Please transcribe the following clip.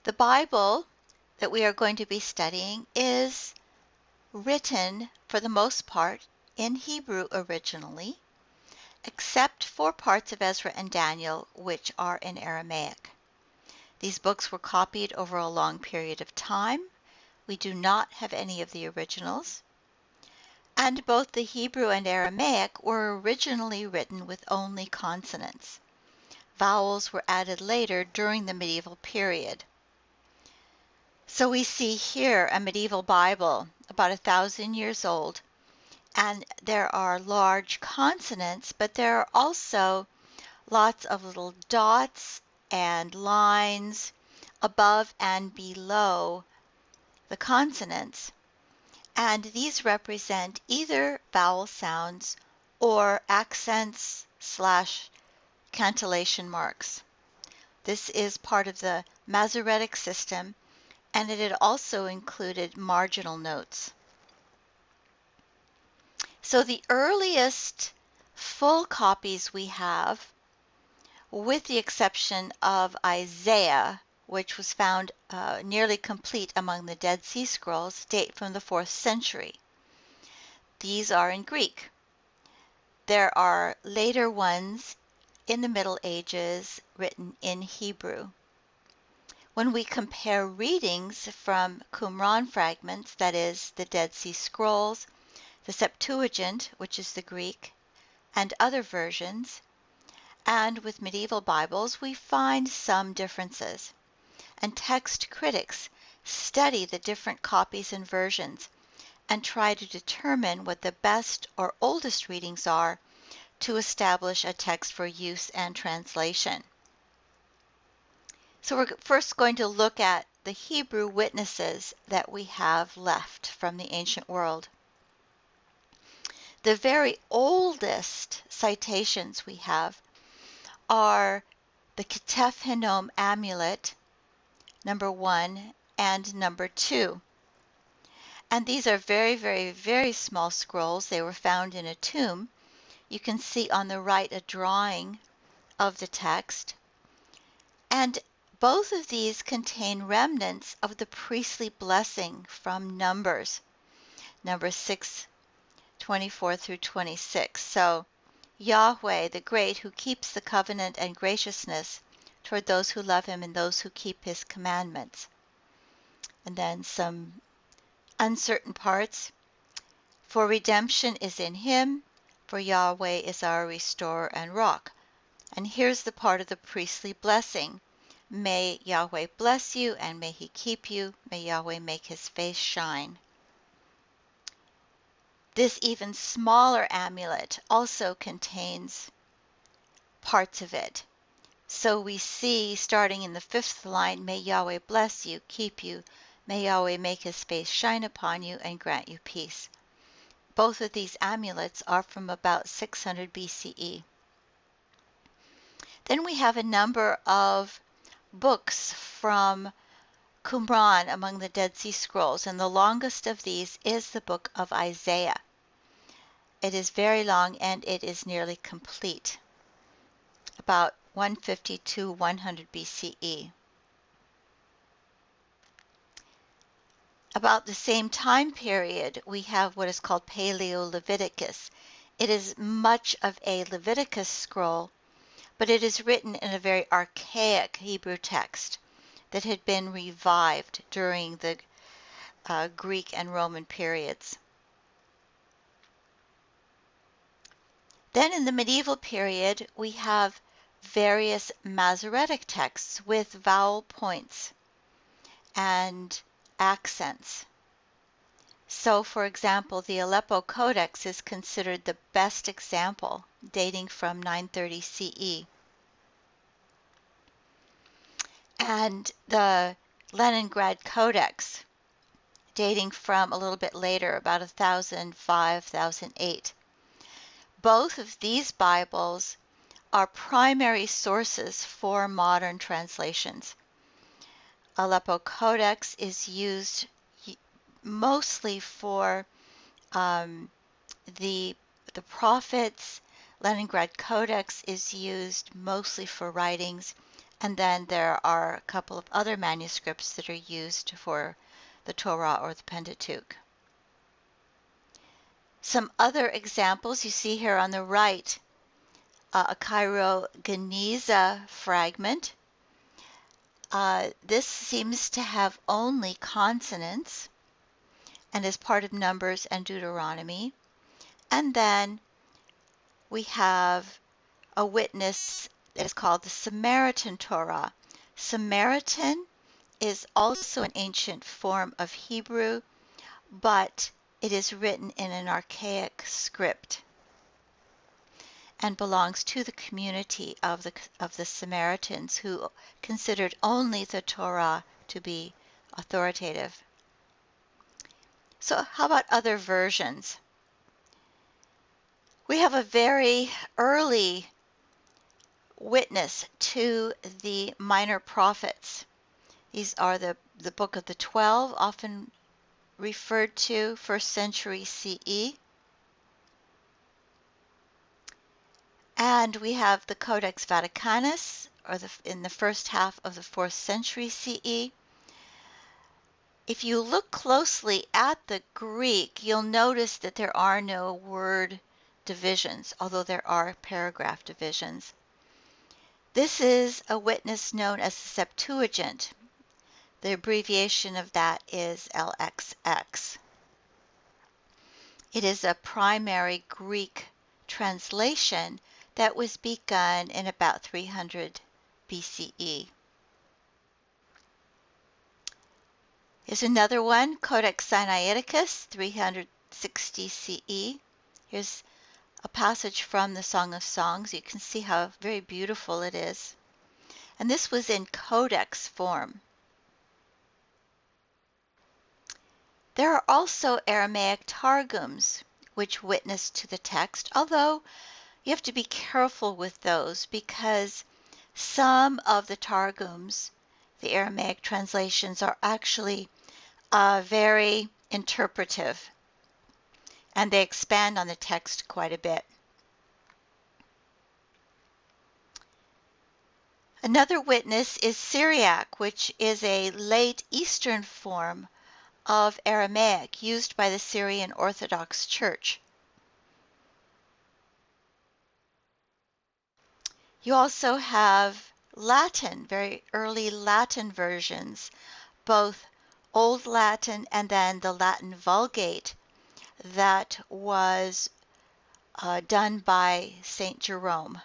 The Bible that we are going to be studying is written, for the most part, in Hebrew originally, except for parts of Ezra and Daniel, which are in Aramaic. These books were copied over a long period of time. We do not have any of the originals. And both the Hebrew and Aramaic were originally written with only consonants. Vowels were added later during the medieval period. So we see here a medieval Bible, about 1,000 years old, and there are large consonants, but there are also lots of little dots and lines above and below the consonants, and these represent either vowel sounds or accents / cantillation marks. This is part of the Masoretic system, and it had also included marginal notes. So the earliest full copies we have, with the exception of Isaiah, which was found nearly complete among the Dead Sea Scrolls, date from the 4th century. These are in Greek. There are later ones in the Middle Ages written in Hebrew. When we compare readings from Qumran fragments, that is, the Dead Sea Scrolls, the Septuagint, which is the Greek, and other versions, and with medieval Bibles, we find some differences. And text critics study the different copies and versions and try to determine what the best or oldest readings are to establish a text for use and translation. So we're first going to look at the Hebrew witnesses that we have left from the ancient world. The very oldest citations we have are the Ketef Hinnom amulet, number 1, and number 2. And these are very, very, very small scrolls. They were found in a tomb. You can see on the right a drawing of the text. And both of these contain remnants of the priestly blessing from Numbers, number 6:24 through 26. So, Yahweh, the great, who keeps the covenant and graciousness toward those who love him and those who keep his commandments. And then some uncertain parts. For redemption is in him, for Yahweh is our restorer and rock. And here's the part of the priestly blessing. May Yahweh bless you, and may he keep you. May Yahweh make his face shine. This even smaller amulet also contains parts of it. So we see, starting in the 5th line, may Yahweh bless you, keep you. May Yahweh make his face shine upon you and grant you peace. Both of these amulets are from about 600 BCE. Then we have a number of books from Qumran among the Dead Sea Scrolls, and the longest of these is the book of Isaiah. It is very long and it is nearly complete, about 150 to 100 BCE. About the same time period, we have what is called Paleo-Leviticus. It is much of a Leviticus scroll, but it is written in a very archaic Hebrew text that had been revived during the Greek and Roman periods. Then in the medieval period, we have various Masoretic texts with vowel points and accents. So, for example, the Aleppo Codex is considered the best example, dating from 930 CE. And the Leningrad Codex, dating from a little bit later, about 1005, 1008. Both of these Bibles are primary sources for modern translations. Aleppo Codex is used mostly for the prophets. Leningrad Codex is used mostly for writings And then there are a couple of other manuscripts that are used for the Torah or the Pentateuch. Some other examples you see here on the right, a Cairo-Geniza fragment. This seems to have only consonants and is part of Numbers and Deuteronomy. And then we have a witness that is called the Samaritan Torah. Samaritan is also an ancient form of Hebrew, but it is written in an archaic script and belongs to the community of the Samaritans, who considered only the Torah to be authoritative. So how about other versions? We have a very early witness to the minor prophets. These are the Book of the 12, often referred to 1st century CE. And we have the Codex Vaticanus, or in the first half of the 4th century CE. If you look closely at the Greek, you'll notice that there are no word divisions, although there are paragraph divisions. This is a witness known as the Septuagint. The abbreviation of that is LXX. It is a primary Greek translation that was begun in about 300 BCE. Here's another one, Codex Sinaiticus, 360 CE. Here's a passage from the Song of Songs. You can see how very beautiful it is. And this was in codex form. There are also Aramaic Targums, which witness to the text, although you have to be careful with those because some of the Targums, the Aramaic translations, are actually very interpretive, and they expand on the text quite a bit. Another witness is Syriac, which is a late Eastern form of Aramaic used by the Syrian Orthodox Church. You also have Latin, very early Latin versions, both Old Latin and then the Latin Vulgate that was done by St. Jerome.